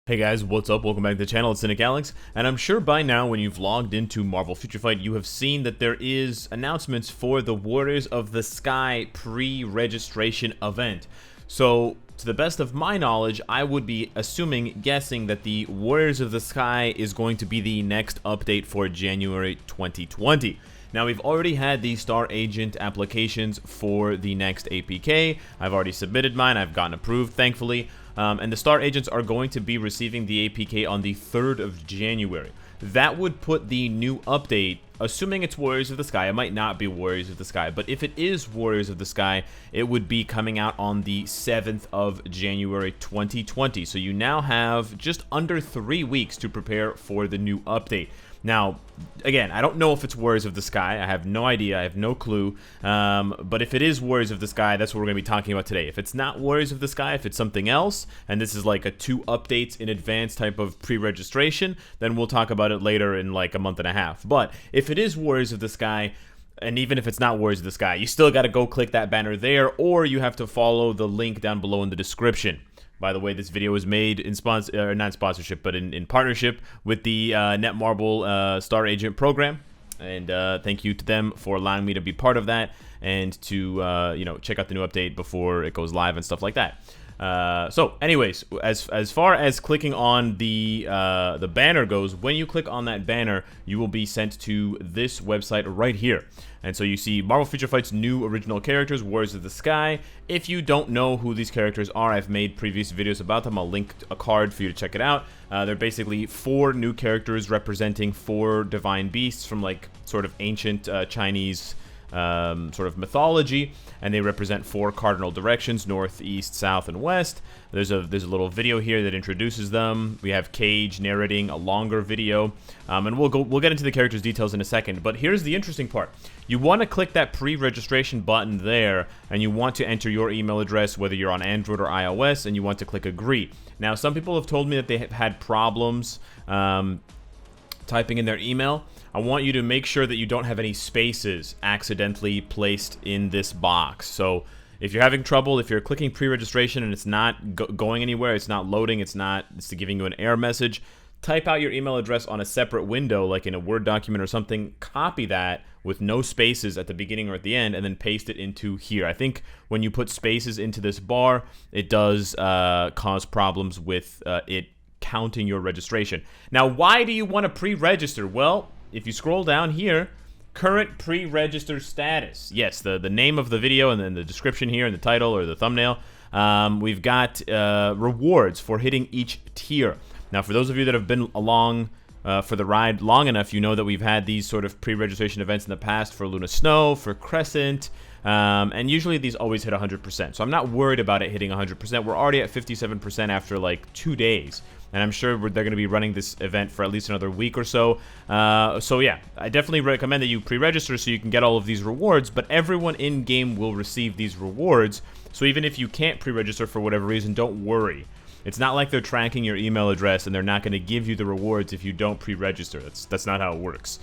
Hey guys, what's up? Welcome back to the channel. It's Cynicalex, and I'm sure by now when you've logged into Marvel Future Fight, you have seen that there is announcements for the Warriors of the Sky pre-registration event. So, to the best of my knowledge, I would be guessing that the Warriors of the Sky is going to be the next update for January 2020. Now, we've already had the Star Agent applications for the next APK. I've already submitted mine. I've gotten approved, thankfully. And the Star Agents are going to be receiving the APK on the 3rd of January. That would put the new update, assuming it's Warriors of the Sky. It might not be Warriors of the Sky, but if it is Warriors of the Sky, it would be coming out on the 7th of January 2020. So you now have just under 3 weeks to prepare for the new update. Now, again, I don't know if it's Warriors of the Sky. I have no idea. I have no clue. But if it is Warriors of the Sky, that's what we're going to be talking about today. If it's not Warriors of the Sky, if it's something else, and this is like a 2 updates in advance type of pre-registration, then we'll talk about it later in like a month and a half. But if it is Warriors of the Sky, and even if it's not Warriors of the Sky, you still got to go click that banner there, or you have to follow the link down below in the description. By the way, this video is made in not sponsorship, but in partnership with the Netmarble Star Agent program, and thank you to them for allowing me to be part of that and to check out the new update before it goes live and stuff like that. So, anyways, as far as clicking on the banner goes, when you click on that banner, you will be sent to this website right here. And so you see Marvel Future Fight's new original characters, Warriors of the Sky. If you don't know who these characters are, I've made previous videos about them. I'll link a card for you to check it out. They're basically 4 new characters representing 4 divine beasts from like sort of ancient Chinese sort of mythology, and they represent 4 cardinal directions: north, east, south, and west. There's a little video here that introduces them. We have Cage narrating a longer video, and we'll get into the characters' details in a second. But here's the interesting part: you want to click that pre-registration button there, and you want to enter your email address, whether you're on Android or iOS, and you want to click agree. Now, some people have told me that they have had problems typing in their email. I want you to make sure that you don't have any spaces accidentally placed in this box. So if you're having trouble, if you're clicking pre-registration and it's not going anywhere, it's not loading, it's giving you an error message, type out your email address on a separate window, like in a Word document or something, copy that with no spaces at the beginning or at the end, and then paste it into here. I think when you put spaces into this bar, it does cause problems with it counting your registration. Now, why do you want to pre-register? Well, if you scroll down here, current pre-register status. Yes, the name of the video and then the description here and the title or the thumbnail. We've got rewards for hitting each tier. Now, for those of you that have been along for the ride long enough, you know that we've had these sort of pre-registration events in the past for Luna Snow, for Crescent, and usually these always hit 100%. So I'm not worried about it hitting 100%. We're already at 57% after like 2 days. And I'm sure they're going to be running this event for at least another week or so. So yeah, I definitely recommend that you pre-register so you can get all of these rewards. But everyone in-game will receive these rewards. So even if you can't pre-register for whatever reason, don't worry. It's not like they're tracking your email address and they're not going to give you the rewards if you don't pre-register. That's not how it works.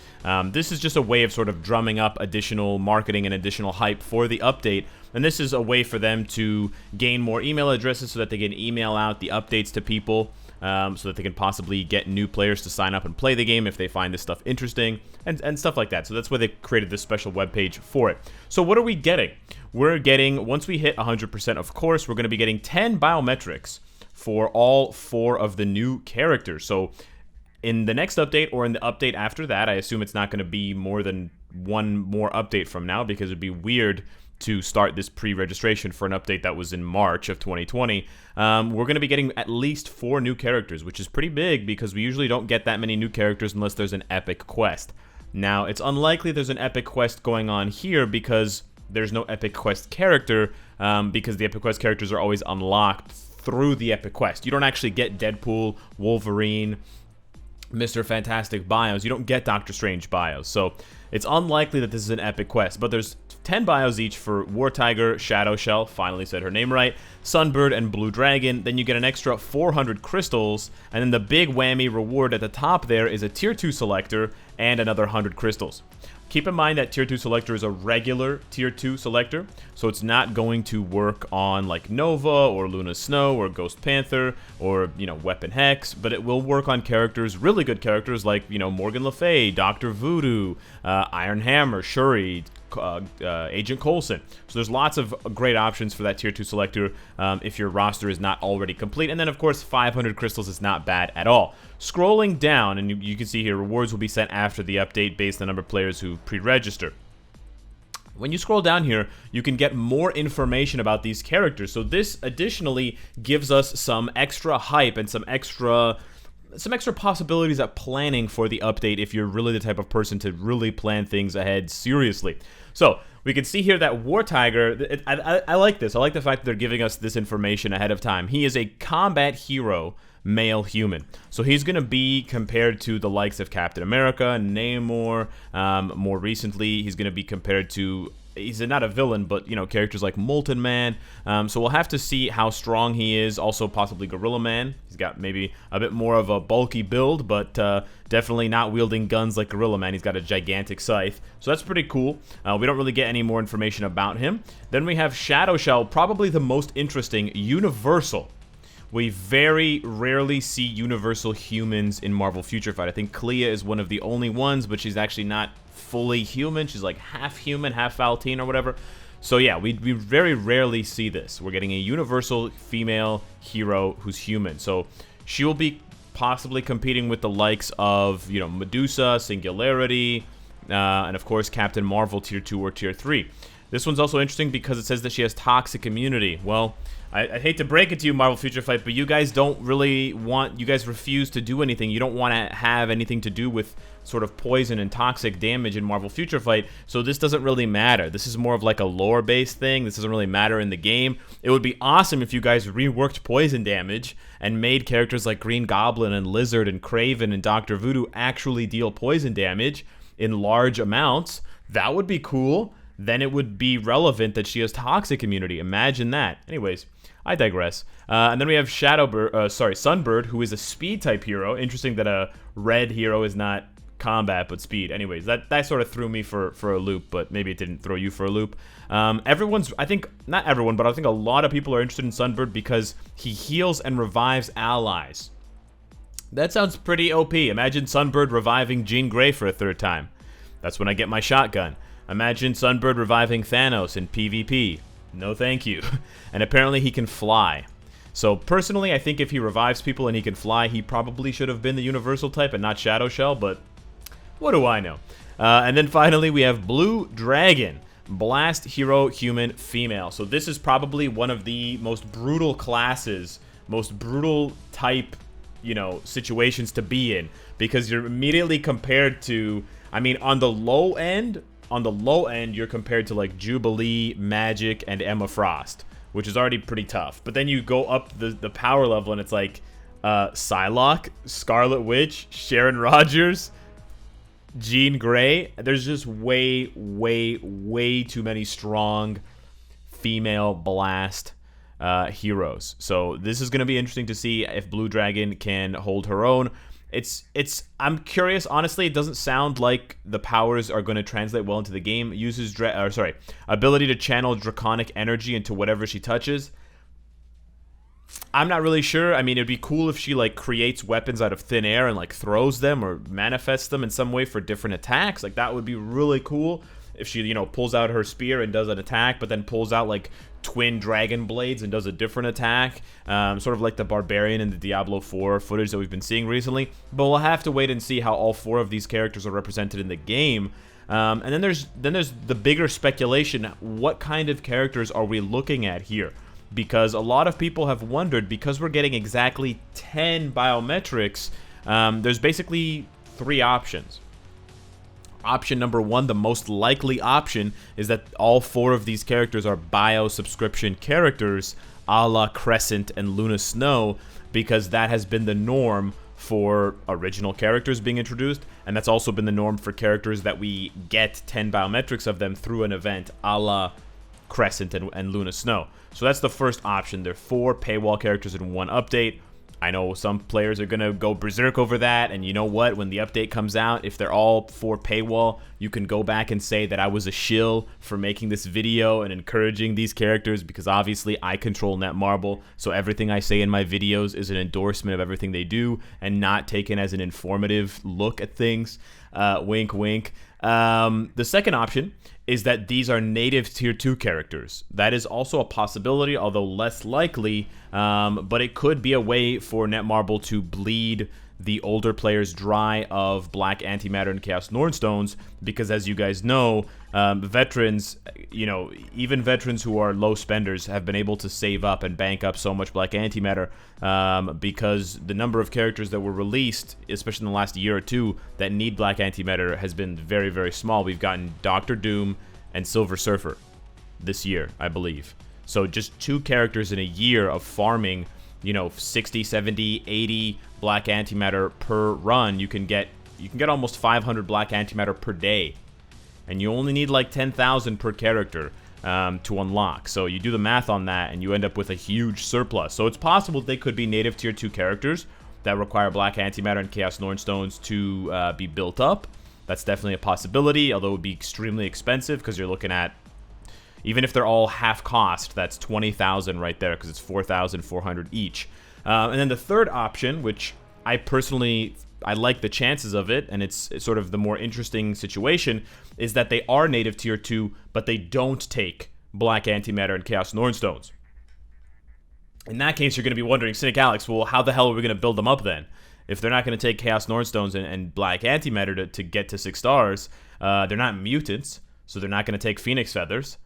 This is just a way of sort of drumming up additional marketing and additional hype for the update. And this is a way for them to gain more email addresses so that they can email out the updates to people. So that they can possibly get new players to sign up and play the game if they find this stuff interesting, and stuff like that. So that's why they created this special webpage for it. So what are we getting? We're getting, once we hit 100%, of course, we're going to be getting 10 biometrics for all 4 of the new characters. So in the next update or in the update after that, I assume it's not going to be more than 1 more update from now, because it'd be weird to start this pre-registration for an update that was in March of 2020. We're going to be getting at least 4 new characters, which is pretty big because we usually don't get that many new characters unless there's an epic quest. Now, it's unlikely there's an epic quest going on here because there's no epic quest character, because the epic quest characters are always unlocked through the epic quest. You don't actually get Deadpool, Wolverine, Mr. Fantastic bios. You don't get Doctor Strange bios. So it's unlikely that this is an epic quest, but there's 10 bios each for War Tiger, Shadow Shell, finally said her name right, Sunbird, and Blue Dragon. Then you get an extra 400 crystals, and then the big whammy reward at the top there is a tier 2 selector and another 100 crystals. Keep in mind that Tier 2 Selector is a regular Tier 2 Selector, so it's not going to work on like Nova or Luna Snow or Ghost Panther or, you know, Weapon Hex, but it will work on characters, really good characters like, you know, Morgan Le Fay, Dr. Voodoo, Iron Hammer, Shuri, Agent Coulson. So there's lots of great options for that Tier 2 Selector if your roster is not already complete. And then, of course, 500 crystals is not bad at all. Scrolling down, and you can see here, rewards will be sent after the update based on the number of players who pre-register. When you scroll down here, you can get more information about these characters. So this additionally gives us some extra hype and some extra possibilities at planning for the update if you're really the type of person to really plan things ahead seriously. So we can see here that War Tiger, I like this. I like the fact that they're giving us this information ahead of time. He is a combat hero, male human. So he's going to be compared to the likes of Captain America, Namor. More recently, he's going to be compared to, he's not a villain, but, you know, characters like Molten Man. So we'll have to see how strong he is. Also, possibly Gorilla Man. He's got maybe a bit more of a bulky build, but definitely not wielding guns like Gorilla Man. He's got a gigantic scythe. So that's pretty cool. We don't really get any more information about him. Then we have Shadow Shell, probably the most interesting, Universal. We very rarely see universal humans in Marvel Future Fight. I think Clea is one of the only ones, but she's actually not fully human. She's like half human, half Valtine or whatever. So yeah, we very rarely see this. We're getting a universal female hero who's human. So she will be possibly competing with the likes of, you know, Medusa, Singularity, and of course Captain Marvel Tier 2 or Tier 3. This one's also interesting because it says that she has toxic immunity. Well, I hate to break it to you, Marvel Future Fight, but you guys don't really want, you guys refuse to do anything. You don't want to have anything to do with sort of poison and toxic damage in Marvel Future Fight, so this doesn't really matter. This is more of like a lore-based thing. This doesn't really matter in the game. It would be awesome if you guys reworked poison damage and made characters like Green Goblin and Lizard and Kraven and Dr. Voodoo actually deal poison damage in large amounts. That would be cool. Then it would be relevant that she has toxic immunity. Imagine that. Anyways, I digress. And then we have Sunbird, who is a speed type hero. Interesting that a red hero is not combat but speed. Anyways, that sort of threw me for a loop, but maybe it didn't throw you for a loop. I think not everyone, but I think a lot of people are interested in Sunbird because he heals and revives allies. That sounds pretty OP. Imagine Sunbird reviving Jean Grey for a third time. That's when I get my shotgun. Imagine Sunbird reviving Thanos in PvP. No thank you. And apparently he can fly. So personally, I think if he revives people and he can fly, he probably should have been the universal type and not Shadow Shell, but what do I know? And then finally, we have Blue Dragon. Blast Hero Human Female. So this is probably one of the most brutal classes, most brutal type, you know, situations to be in. Because you're immediately compared to, I mean, on the low end, you're compared to like Jubilee, Magic, and Emma Frost, which is already pretty tough. But then you go up the power level and it's like Psylocke, Scarlet Witch, Sharon Rogers, Jean Grey. There's just way too many strong female Blast heroes. So this is going to be interesting to see if Blue Dragon can hold her own. I'm curious, honestly. It doesn't sound like the powers are going to translate well into the game. Uses ability to channel draconic energy into whatever she touches. I'm not really sure. I mean, it'd be cool if she like creates weapons out of thin air and like throws them or manifests them in some way for different attacks. Like that would be really cool if she, you know, pulls out her spear and does an attack, but then pulls out like twin dragon blades and does a different attack, sort of like the Barbarian in the Diablo 4 footage that we've been seeing recently. But we'll have to wait and see how all four of these characters are represented in the game. And then there's the bigger speculation. What kind of characters are we looking at here? Because a lot of people have wondered, because we're getting exactly 10 biometrics, there's basically 3 options. Option number 1, the most likely option, is that all 4 of these characters are bio-subscription characters, a la Crescent and Luna Snow, because that has been the norm for original characters being introduced, and that's also been the norm for characters that we get 10 biometrics of them through an event, a la Crescent and Luna Snow. So that's the first option. There are 4 paywall characters in one update. I know some players are going to go berserk over that, and you know what? When the update comes out, if they're all for paywall, you can go back and say that I was a shill for making this video and encouraging these characters, because obviously I control Netmarble, so everything I say in my videos is an endorsement of everything they do and not taken as an informative look at things. Wink, wink. The second option is that these are native Tier 2 characters. That is also a possibility, although less likely, but it could be a way for Netmarble to bleed the older players dry of Black Antimatter and Chaos Nornstones, because as you guys know, veterans, even veterans who are low spenders have been able to save up and bank up so much Black Antimatter, because the number of characters that were released, especially in the last year or two, that need Black Antimatter has been very, very small. We've gotten Dr. Doom and Silver Surfer this year, I believe. So just 2 characters in a year of farming, 60, 70, 80 Black Antimatter per run, you can get almost 500 Black Antimatter per day. And you only need like 10,000 per character to unlock. So you do the math on that and you end up with a huge surplus. So it's possible they could be native Tier 2 characters that require Black Antimatter and Chaos Nornstones to be built up. That's definitely a possibility, although it would be extremely expensive, because you're looking at, even if they're all half cost, that's 20,000 right there, because it's 4,400 each. And then the third option, which I like the chances of it, and it's sort of the more interesting situation, is that they are native Tier 2, but they don't take Black Antimatter and Chaos Nornstones. In that case, you're going to be wondering, Cynicalex, well, how the hell are we going to build them up then? If they're not going to take Chaos Nornstones and Black Antimatter to get to 6 stars, they're not mutants, so they're not going to take Phoenix Feathers.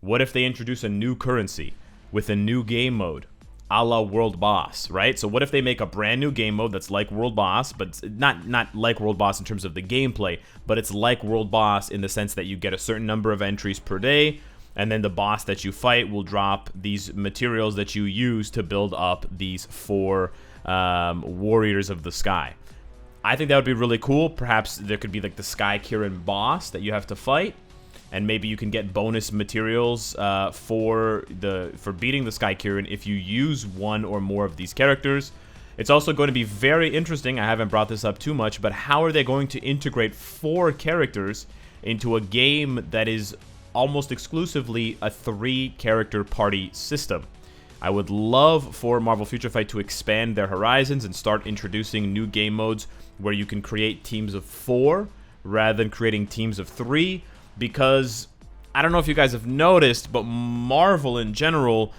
What if they introduce a new currency with a new game mode, a la World Boss, right? So what if they make a brand new game mode that's like World Boss, but it's not like World Boss in terms of the gameplay, but it's like World Boss in the sense that you get a certain number of entries per day, and then the boss that you fight will drop these materials that you use to build up these 4 Warriors of the Sky. I think that would be really cool. Perhaps there could be like the Sky Kirin boss that you have to fight, and maybe you can get bonus materials for beating the Sky Kirin if you use one or more of these characters. It's also going to be very interesting, I haven't brought this up too much, but how are they going to integrate 4 characters into a game that is almost exclusively a 3-character party system? I would love for Marvel Future Fight to expand their horizons and start introducing new game modes where you can create teams of 4 rather than creating teams of 3, because I don't know if you guys have noticed, but Marvel in general,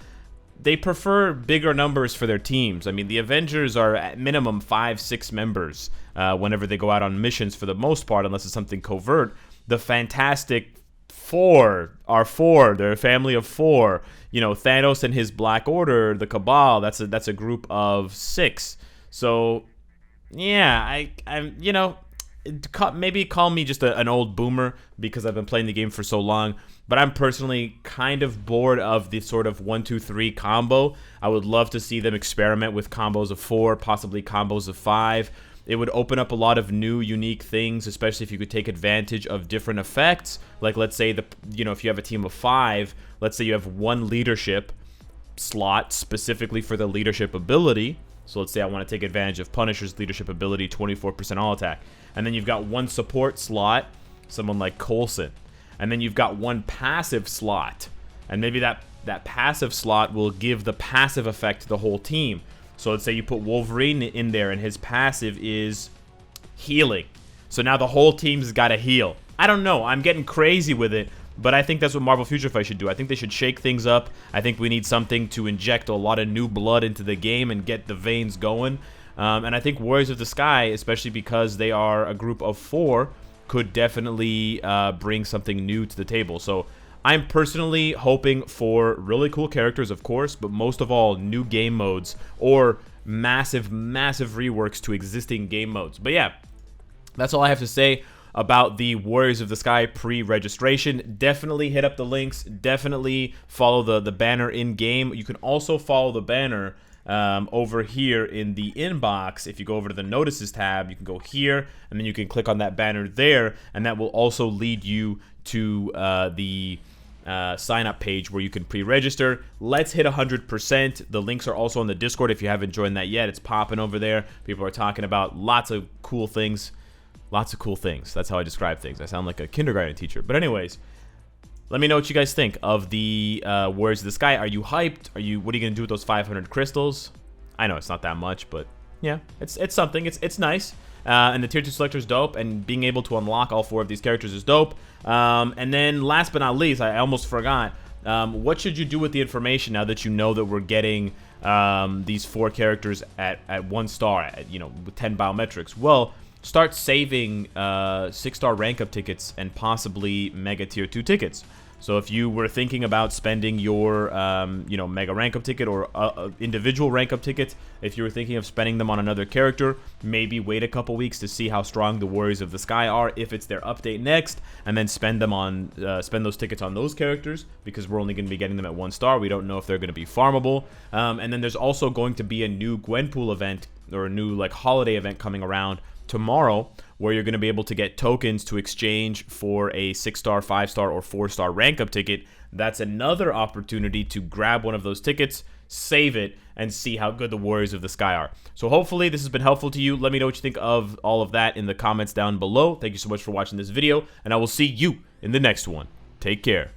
they prefer bigger numbers for their teams. I mean, the Avengers are at minimum 5-6 members whenever they go out on missions for the most part, unless it's something covert. The Fantastic Four are 4. They're a family of 4. Thanos and his Black Order, the Cabal, that's a group of 6. So, yeah, maybe call me just an old boomer because I've been playing the game for so long, but I'm personally kind of bored of the sort of 1-2-3 combo. I would love to see them experiment with combos of 4, possibly combos of 5. It would open up a lot of new, unique things, especially if you could take advantage of different effects. Like, let's say, if you have a team of 5, let's say you have 1 leadership slot specifically for the leadership ability. So let's say I want to take advantage of Punisher's leadership ability, 24% all attack. And then you've got 1 support slot, someone like Coulson. And then you've got 1 passive slot. And maybe that passive slot will give the passive effect to the whole team. So let's say you put Wolverine in there and his passive is healing. So now the whole team's got to heal. I don't know. I'm getting crazy with it, but I think that's what Marvel Future Fight should do. I think they should shake things up. I think we need something to inject a lot of new blood into the game and get the veins going. And I think Warriors of the Sky, especially because they are a group of 4, could definitely bring something new to the table. So I'm personally hoping for really cool characters, of course, but most of all, new game modes or massive, massive reworks to existing game modes. But yeah, that's all I have to say about the Warriors of the Sky pre-registration. Definitely hit up the links. Definitely follow the banner in-game. You can also follow the banner over here in the inbox. If you go over to the notices tab, you can go here, and then you can click on that banner there, and that will also lead you to the sign-up page where you can pre-register. Let's hit 100%. The links are also on the Discord if you haven't joined that yet. It's popping over there. People are talking about lots of cool things. Lots of cool things. That's how I describe things. I sound like a kindergarten teacher. But anyways, let me know what you guys think of the Warriors of the Sky. Are you hyped? What are you going to do with those 500 crystals? I know it's not that much, but yeah, it's something. It's nice. And the tier 2 selector is dope, and being able to unlock all 4 of these characters is dope. And then last but not least, I almost forgot, what should you do with the information now that you know that we're getting these 4 characters at 1 star, at, with 10 biometrics? Well, start saving 6-star rank up tickets and possibly mega tier 2 tickets. So if you were thinking about spending your, mega rank up ticket or individual rank up tickets, if you were thinking of spending them on another character, maybe wait a couple weeks to see how strong the Warriors of the Sky are, if it's their update next, and then spend those tickets on those characters, because we're only going to be getting them at 1 star. We don't know if they're going to be farmable. And then there's also going to be a new Gwenpool event, or a new holiday event coming around tomorrow, where you're going to be able to get tokens to exchange for a 6-star, 5-star, or 4-star rank up ticket. That's another opportunity to grab one of those tickets, save it, and see how good the Warriors of the Sky are. So hopefully this has been helpful to you. Let me know what you think of all of that in the comments down below. Thank you so much for watching this video, and I will see you in the next one. Take care.